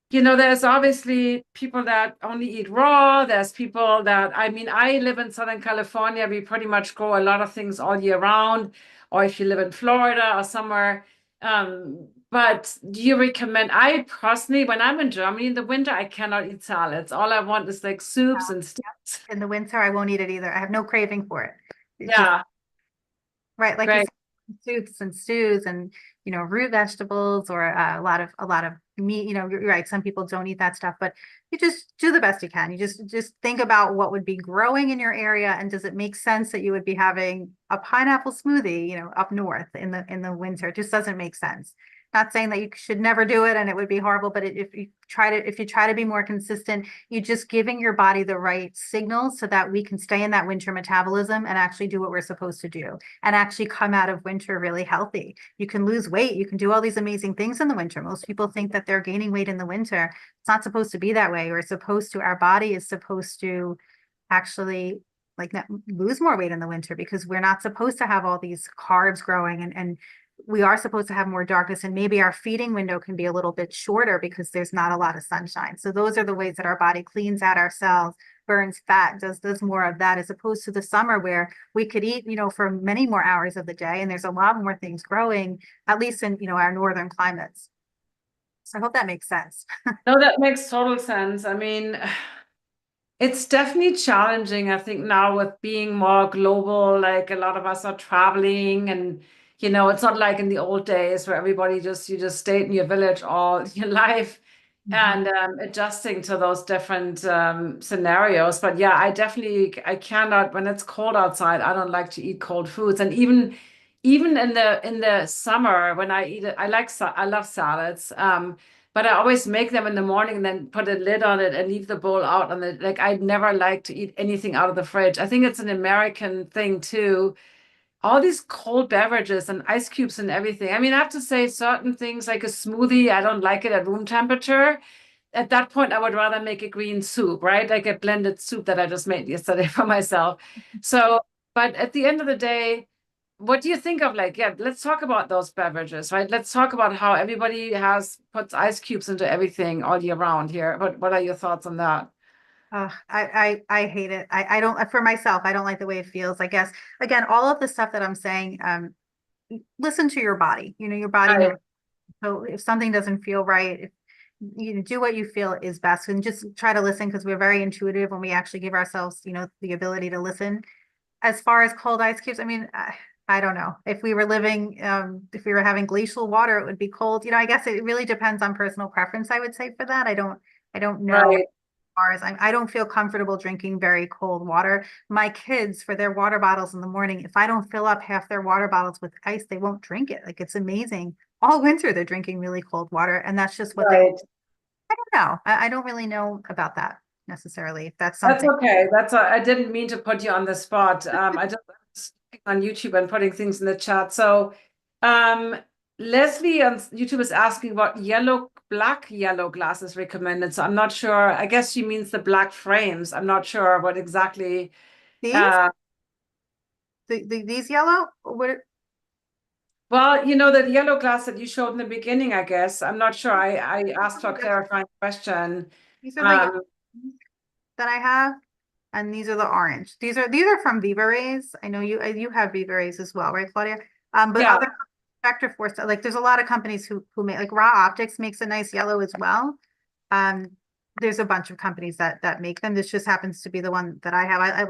there's obviously people that only eat raw. There's people that, I mean, I live in Southern California. We pretty much grow a lot of things all year round. Or if you live in Florida or somewhere. But do you recommend, I personally, when I'm in Germany in the winter, I cannot eat salads. All I want is like soups and stews. In the winter, I won't eat it either. I have no craving for it. It's just Yeah, right, like you great. said, soups and stews and root vegetables, or a lot of meat. You're right. Some people don't eat that stuff, but you just do the best you can. You just think about what would be growing in your area, and does it make sense that you would be having a pineapple smoothie, up north in the winter? It just doesn't make sense. Not saying that you should never do it and it would be horrible, but if you try to be more consistent, you're just giving your body the right signals so that we can stay in that winter metabolism and actually do what we're supposed to do, and actually come out of winter really healthy. You can lose weight. You can do all these amazing things in the winter. Most people think that they're gaining weight in the winter. It's not supposed to be that way. Our body is supposed to actually like lose more weight in the winter, because we're not supposed to have all these carbs growing, and we are supposed to have more darkness, and maybe our feeding window can be a little bit shorter because there's not a lot of sunshine. So those are the ways that our body cleans out our cells, burns fat, does more of that, as opposed to the summer where we could eat, for many more hours of the day, and there's a lot more things growing, at least in, our northern climates. So I hope that makes sense. No, that makes total sense. I mean, it's definitely challenging, I think, now with being more global, like a lot of us are traveling and it's not like in the old days where everybody you just stayed in your village all your life Mhm. and adjusting to those different scenarios. But yeah, I cannot, when it's cold outside, I don't like to eat cold foods. And even in the summer when I eat it, I love salads. But I always make them in the morning and then put a lid on it and leave the bowl out on the, like, I'd never like to eat anything out of the fridge. I think it's an American thing too. All these cold beverages and ice cubes and everything. I mean, I have to say certain things like a smoothie, I don't like it at room temperature. at that point, I would rather make a green soup, right? Like a blended soup that I just made yesterday for myself. So, but at the end of the day, what do you think of like, yeah, let's talk about those beverages, right? Let's talk about how everybody puts ice cubes into everything all year round here. What are your thoughts on that? I hate it. I don't, for myself, I don't like the way it feels. I guess, again, all of the stuff that I'm saying, listen to your body. Your body Right, knows. So if something doesn't feel right, if, do what you feel is best and just try to listen because we're very intuitive when we actually give ourselves, the ability to listen. As far as cold ice cubes, I mean, I don't know. If we were living, if we were having glacial water, it would be cold. I guess it really depends on personal preference, I would say for that. I don't know. right, Far as I don't feel comfortable drinking very cold water. My kids, for their water bottles in the morning, if I don't fill up half their water bottles with ice, they won't drink it. Like it's amazing. All winter, they're drinking really cold water, and that's just what they. right. I don't know. I don't really know about that necessarily. If that's That's something. okay. I didn't mean to put you on the spot. I just was on YouTube and putting things in the chat. So, um, Leslie on YouTube is asking what black yellow glass is recommended. So I'm not sure. I guess she means the black frames. I'm not sure what exactly. These Uh, these yellow. What? well, the yellow glass that you showed in the beginning, I guess. I'm not sure. I asked for a clarifying question. These are the Um, yellow that I have, and these are the orange. These are from beverages. I know you have beverages as well, right, Claudia? But yeah. other Vector Force, like there's a lot of companies who make like Raw Optics makes a nice yellow as well. Um, there's a bunch of companies that make them. This just happens to be the one that I have. I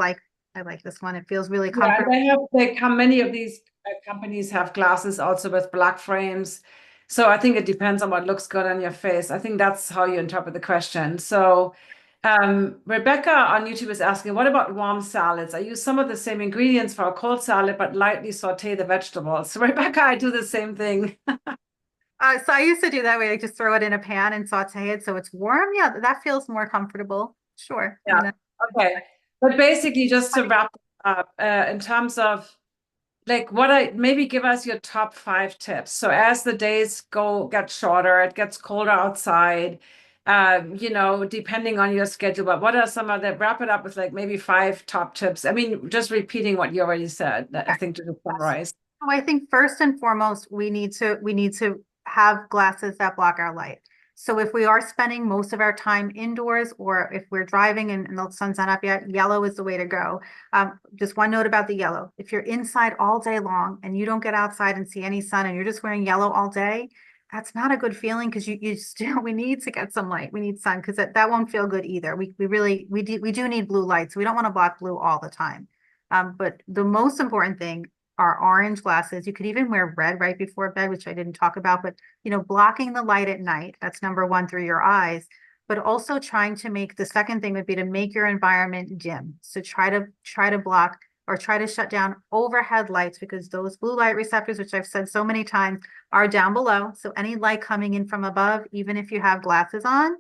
like this one. It feels really Yeah, comfortable. they come, many of these companies have glasses also with black frames. So I think it depends on what looks good on your face. I think that's how you interpret the question. So Rebecca on YouTube is asking, what about warm salads? I use some of the same ingredients for a cold salad, but lightly saute the vegetables. So Rebecca, I do the same thing. So I used to do that way. I just throw it in a pan and saute it so it's warm. Yeah, that feels more comfortable. Sure. I Yeah. mean, Okay. But basically, just to wrap up, in terms of like what I maybe give us your top 5 tips. So as the days get shorter, it gets colder outside, depending on your schedule. But what are some of the wrap it up with like maybe 5 top tips? I mean, just repeating what you already said, I think to summarize. I think first and foremost, we need to have glasses that block our light. So if we are spending most of our time indoors, or if we're driving and the sun's not up yet, yellow is the way to go. Just one note about the yellow. If you're inside all day long and you don't get outside and see any sun and you're just wearing yellow all day, that's not a good feeling because you still we need to get some light. We need sun because that won't feel good either. We do need blue light, so we don't want to block blue all the time. But the most important thing are orange glasses. You could even wear red right before bed, which I didn't talk about, but blocking the light at night, that's number one through your eyes, but also trying to make the second thing would be to make your environment dim. So try to block or try to shut down overhead lights because those blue light receptors, which I've said so many times, are down below. So any light coming in from above, even if you have glasses on,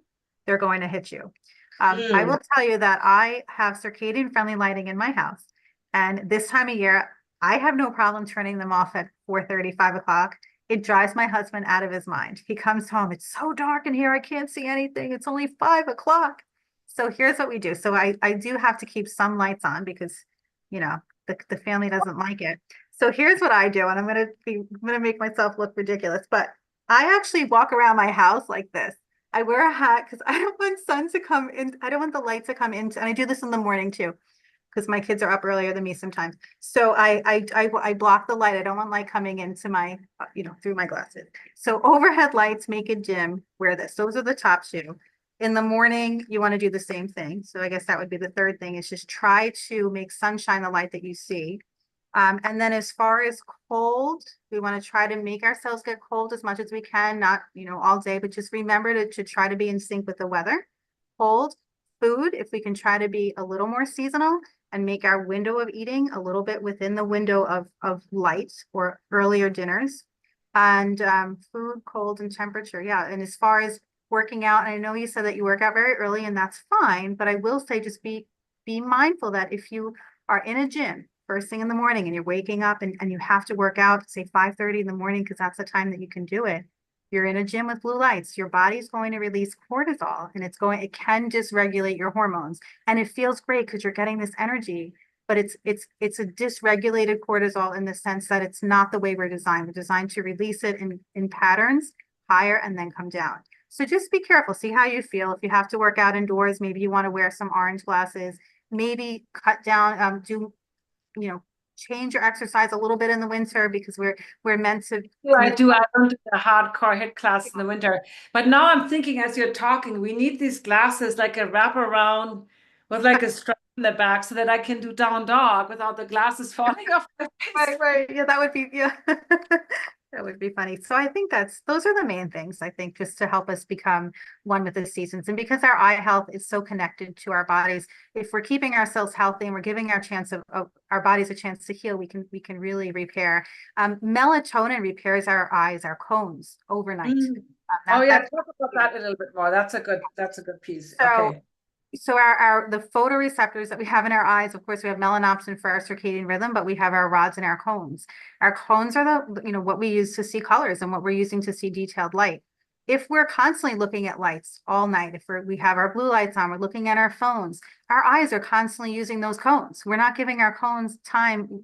they're going to hit you. I Mm, will tell you that I have circadian friendly lighting in my house. And this time of year, I have no problem turning them off at 4:30, 5 o'clock. It drives my husband out of his mind. He comes home, it's so dark in here, I can't see anything. It's only 5 o'clock. So here's what we do. So I do have to keep some lights on because, the family doesn't like it. So here's what I do, and I'm gonna make myself look ridiculous, but I actually walk around my house like this. I wear a hat because I don't want sun to come in. I don't want the light to come in. And I do this in the morning too because my kids are up earlier than me sometimes. So I block the light. I don't want light coming into my, through my glasses. So overhead lights, make it dim, wear this. Those are the top 2. In the morning, you want to do the same thing. So I guess that would be the third thing is just try to make sunshine the light that you see. And then as far as cold, we want to try to make ourselves get cold as much as we can, not, all day, but just remember to try to be in sync with the weather. Cold food, if we can try to be a little more seasonal and make our window of eating a little bit within the window of light or earlier dinners. And food, cold, and temperature. Yeah. And as far as working out, and I know you said that you work out very early, and that's fine, but I will say just be mindful that if you are in a gym first thing in the morning and you're waking up and you have to work out, say 5:30 in the morning, because that's the time that you can do it. You're in a gym with blue lights, your body's going to release cortisol, and it can dysregulate your hormones. And it feels great because you're getting this energy, but it's a dysregulated cortisol in the sense that it's not the way we're designed. We're designed to release it in patterns, higher and then come down. So just be careful, see how you feel. If you have to work out indoors, maybe you want to wear some orange glasses, maybe cut down, you know, change your exercise a little bit in the winter because we're meant to. I do. I don't do the hardcore hit class in the winter. But now I'm thinking as you're talking, we need these glasses like a wrap around with like a strap in the back so that I can do down dog without the glasses falling off my face. Right, right. Yeah, that would be, yeah. That would be funny. So I think those are the main things, I think, just to help us become one with the seasons. And because our eye health is so connected to our bodies, if we're keeping ourselves healthy and we're giving of our bodies a chance to heal, we can really repair. Melatonin repairs our eyes, our cones overnight. Mm. Oh yeah, talk about that a little bit more. That's a good piece. So Okay. so the photoreceptors that we have in our eyes, of course, we have melanopsin for our circadian rhythm, but we have our rods and our cones. Our cones are what we use to see colors and what we're using to see detailed light. If we're constantly looking at lights all night, if we have our blue lights on, we're looking at our phones, our eyes are constantly using those cones. We're not giving our cones time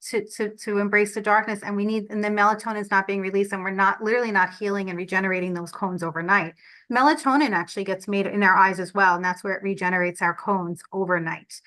to embrace the darkness, and the melatonin is not being released, and we're not literally not healing and regenerating those cones overnight. Melatonin actually gets made in our eyes as well, and that's where it regenerates our cones overnight.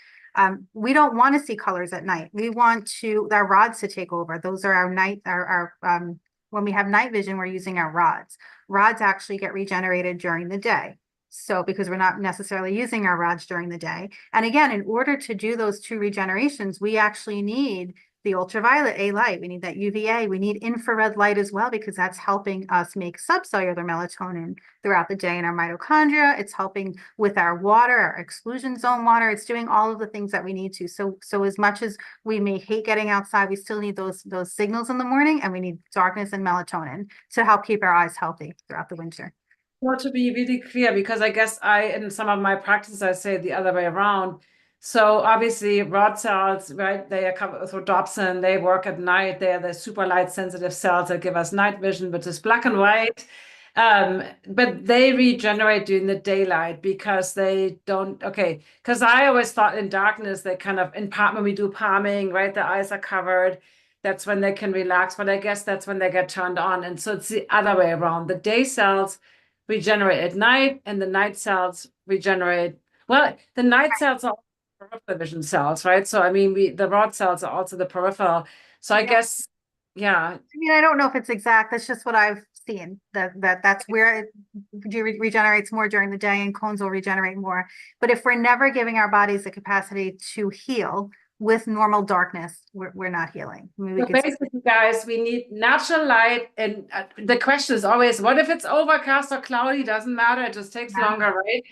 We don't want to see colors at night. We want our rods to take over. Those are our when we have night vision, we're using our rods. Rods actually get regenerated during the day. So because we're not necessarily using our rods during the day. And again, in order to do those two regenerations, we actually need the ultraviolet A light. We need that UVA. We need infrared light as well, because that's helping us make subcellular melatonin throughout the day in our mitochondria. It's helping with our water, our exclusion zone water. It's doing all of the things that we need to. So as much as we may hate getting outside, we still need those signals in the morning, and we need darkness and melatonin to help keep our eyes healthy throughout the winter. Well, to be really clear, because I guess in some of my practices, I say it the other way around. So obviously, rod cells, right? They are covered with rhodopsin. They work at night. They are the super light sensitive cells that give us night vision, which is black and white. But they regenerate during the daylight because they don't. Okay, because I always thought in darkness they kind of in palm when we do palming, right? The eyes are covered. That's when they can relax, but I guess that's when they get turned on. And so it's the other way around. The day cells regenerate at night, and the night cells regenerate. Well, the night cells are peripheral vision cells, right? So I mean, the rod cells are also the peripheral. So I Yeah. guess, yeah. I mean, I don't know if it's exact. That's just what I've seen. That's where it regenerates more during the day, and cones will regenerate more. But if we're never giving our bodies the capacity to heal with normal darkness, we're not healing. I mean, we So could. basically, guys, we need natural light, and the question is always, what if it's overcast or cloudy? Doesn't matter. It just takes longer, right?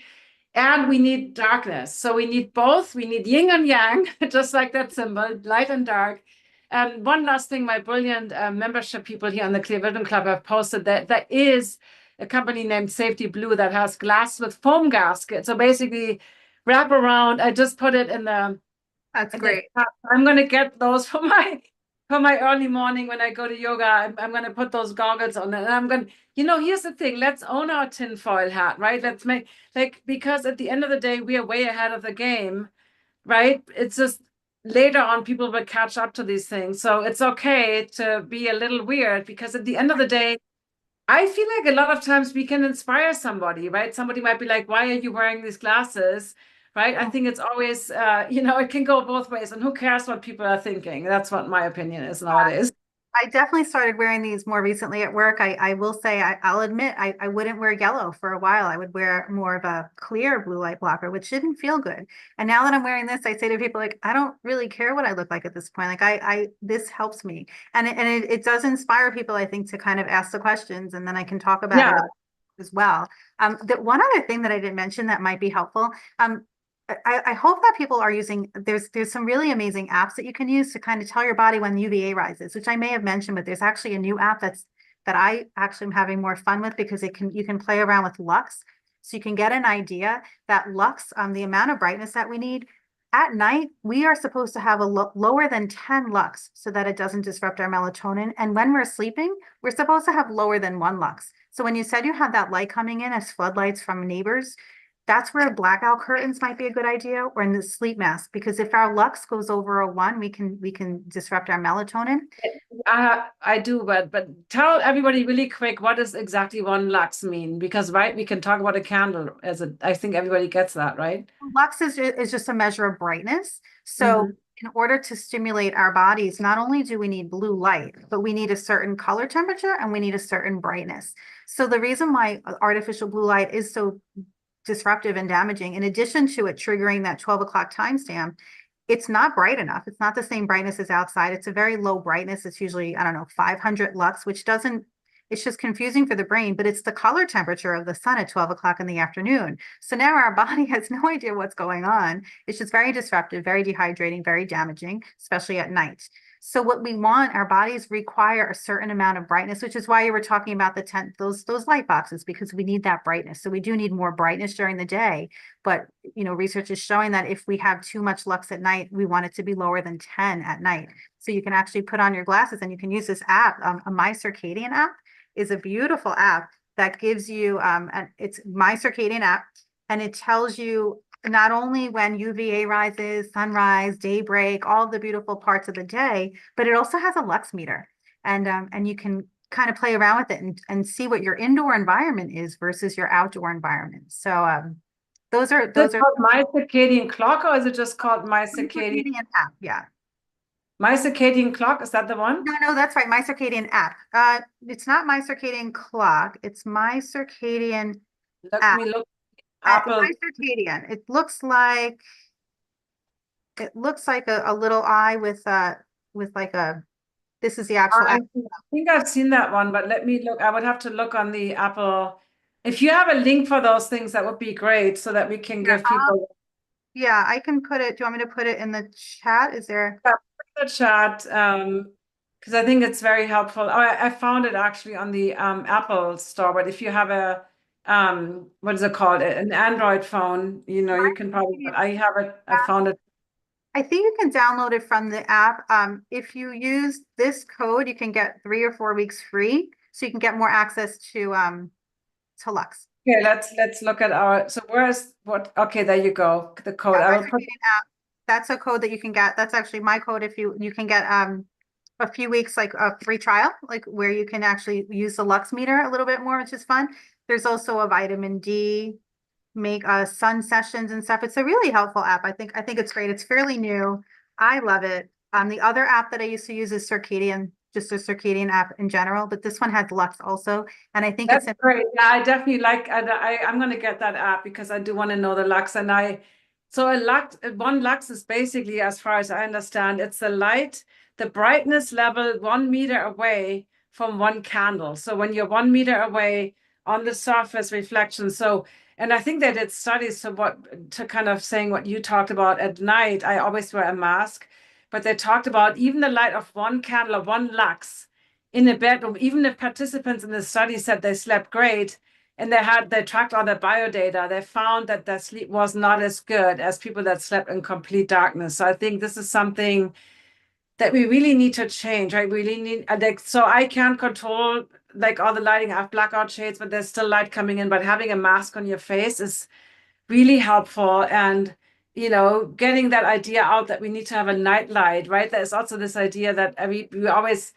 And we need darkness. So we need both. We need yin and yang, just like that symbol, light and dark. And one last thing, my brilliant membership people here on the Clear Vision Club have posted that there is a company named Safety Blue that has glass with foam gasket. So basically, wrap around. I just put it in the. That's great. I'm going to get those for my early morning when I go to yoga. I'm going to put those goggles on, and I'm going to, here's the thing. Let's own our tinfoil hat, right? Let's make because at the end of the day, we are way ahead of the game, right? It's just later on people will catch up to these things. So it's okay to be a little weird, because at the end of the day, I feel like a lot of times we can inspire somebody, right? Somebody might be like, why are you wearing these glasses? Right? I think it's always, it can go both ways, and who cares what people are thinking? That's what my opinion is nowadays. I definitely started wearing these more recently at work. I will say, I'll admit, I wouldn't wear yellow for a while. I would wear more of a clear blue light blocker, which didn't feel good. And now that I'm wearing this, I say to people, like, I don't really care what I look like at this point. Like this helps me. And it does inspire people, I think, to kind of ask the questions, and then I can talk about Yeah. it as well. The one other thing that I didn't mention that might be helpful, I hope that people are using, there's some really amazing apps that you can use to kind of tell your body when UVA rises, which I may have mentioned, but there's actually a new app that I actually am having more fun with, because you can play around with lux. So you can get an idea that lux, the amount of brightness that we need At night, we are supposed to have a lower than 10 lux so that it doesn't disrupt our melatonin. And when we're sleeping, we're supposed to have lower than 1 lux. So when you said you had that light coming in as floodlights from neighbors, that's where blackout curtains might be a good idea, or in the sleep mask, because if our lux goes over a 1, we can disrupt our melatonin. I do, but tell everybody really quick, what does exactly one lux mean? Because, right, we can talk about a candle as a, I think everybody gets that, right? Lux is just a measure of brightness. So Mhm. in order to stimulate our bodies, not only do we need blue light, but we need a certain color temperature and we need a certain brightness. So the reason why artificial blue light is so disruptive and damaging, in addition to it triggering that 12 o'clock timestamp, it's not bright enough. It's not the same brightness as outside. It's a very low brightness. It's usually, I don't know, 500 lux, which doesn't, it's just confusing for the brain, but it's the color temperature of the sun at 12 o'clock in the afternoon. So now our body has no idea what's going on. It's just very disruptive, very dehydrating, very damaging, especially at night. So what we want, our bodies require a certain amount of brightness, which is why you were talking about the 10, those light boxes, because we need that brightness. So we do need more brightness during the day. But research is showing that if we have too much lux at night, we want it to be lower than 10 at night. So you can actually put on your glasses and you can use this app, a My Circadian app is a beautiful app that gives you, it's My Circadian app, and it tells you not only when UVA rises, sunrise, daybreak, all the beautiful parts of the day, but it also has a lux meter. And you can kind of play around with it and see what your indoor environment is versus your outdoor environment. So Is those it are called My Circadian Clock, or is it just called My Circadian app. Yeah. My Circadian Clock? Is that the one? No, that's right. My Circadian app. It's not My Circadian Clock. It's My Circadian Let app. me look. My Apple. Circadian. It looks like a little eye with like a, this is the actual I app. think I've seen that one, but let me look. I would have to look on the Apple. If you have a link for those things, that would be great so that we can Yeah, give people yeah, I can put it. Do you want me to put it in the chat? Is there? the chat, because I think it's very helpful. Oh, I found it actually on the Apple store, but if you have a what is it called? An Android phone, you can probably, but I have it, I found it. I think you can download it from the app. If you use this code, you can get 3 or 4 weeks free, so you can get more access to Lux. Okay, let's look at our, so where's what, okay, there you go. The code. Yeah, I My will put, Circadian app. That's a code that you can get. That's actually my code. If you can get a few weeks like a free trial, like where you can actually use the Lux meter a little bit more, which is fun. There's also a vitamin D make sun sessions and stuff. It's a really helpful app. I think it's great. It's fairly new. I love it. The other app that I used to use is Circadian, just a Circadian app in general, but this one has Lux also. And I think that's it's great. Yeah, I definitely like, I'm going to get that app because I do want to know the lux. And so a lux, one lux is basically, as far as I understand, it's the light, the brightness level 1 meter away from one candle. So when you're 1 meter away on the surface reflection. So, and I think they did studies to kind of saying what you talked about at night. I always wear a mask, but they talked about even the light of one candle or one lux in a bedroom, even if participants in the study said they slept great and they tracked all their biodata, they found that their sleep was not as good as people that slept in complete darkness. So I think this is something that we really need to change, right? We really need, like, so I can't control like all the lighting. I have blackout shades, but there's still light coming in. But having a mask on your face is really helpful. And getting that idea out that we need to have a night light, right? There's also this idea that we always,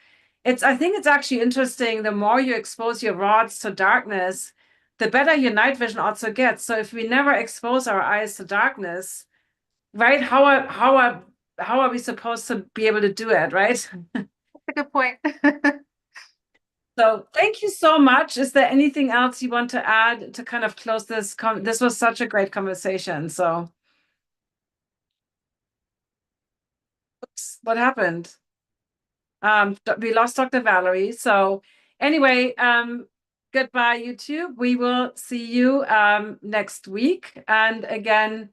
I think it's actually interesting. The more you expose your rods to darkness, the better your night vision also gets. So if we never expose our eyes to darkness, right? How are we supposed to be able to do it, right? a good point. So thank you so much. Is there anything else you want to add to kind of close this? This was such a great conversation. So, oops, what happened? We lost Dr. Valerie. So anyway, goodbye, YouTube. We will see you next week. And again,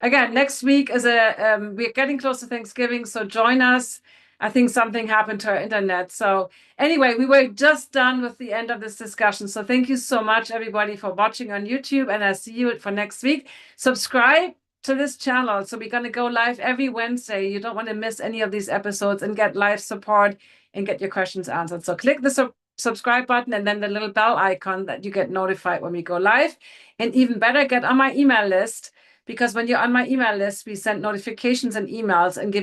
next week is we're getting close to Thanksgiving, so join us. I think something happened to our internet. So anyway, we were just done with the end of this discussion. So thank you so much, everybody, for watching on YouTube, and I'll see you for next week. Subscribe to this channel. So we're going to go live every Wednesday. You don't want to miss any of these episodes and get live support and get your questions answered. So click the subscribe button and then the little bell icon that you get notified when we go live. And even better, get on my email list, because when you're on my email list, we send notifications and emails and give